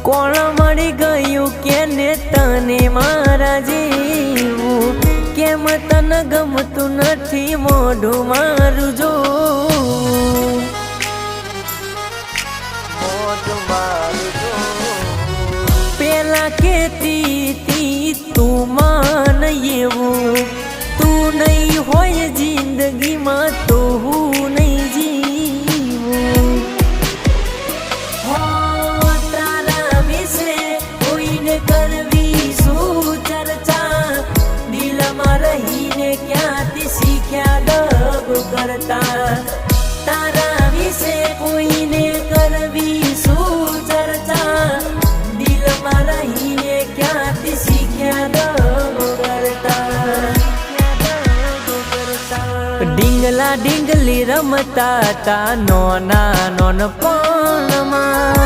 કોણ મળી ગયું કેને તને મારા જેવું? કેમ તને ગમતું નથી મોઢું મારું જોવું? પેલા કેતી તું માન એવું, તું નહીં હોય જિંદગીમાં તો હું નહીં જીવું. તારા વિશે કોઈને કરવી શું ચર્ચા? દિલમાં રહીને ક્યાંથી શીખ્યા દબ કરતા? તારા વિશે કોઈને કરવી શું ચર્ચા? દિલમાં રહીને ક્યાંથી શીખ્યા દબ કરતા? ડીંગલા ડીંગલી રમતા તા નોના નોનપણમાં.